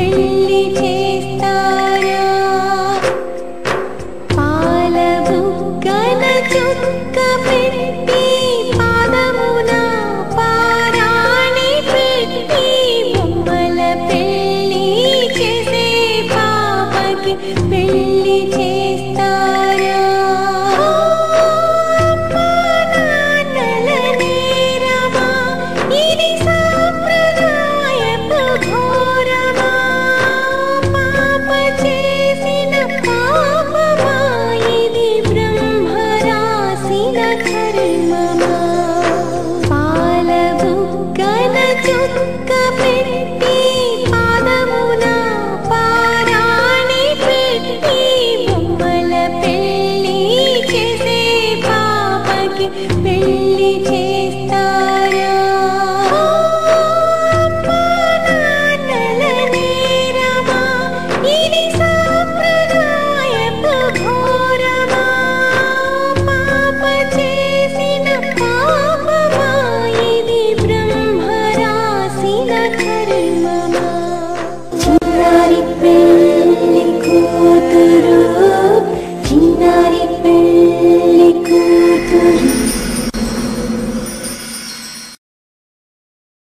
పెళ్లి చేస్తారా పాల బుగ్గన చుక్క పెట్టి పాదమున పారాణి పెట్టి బొమ్మల పెళ్లి చేసే పాపకి పెళ్లి చేస్తారా పెళ్లి చేస్తారా నాన్నల నేరమా ఇది సాంప్రదాయపు ఘోరమా పాప చేసిన పాపమా ఇది బ్రహ్మ రాసిన కర్మమా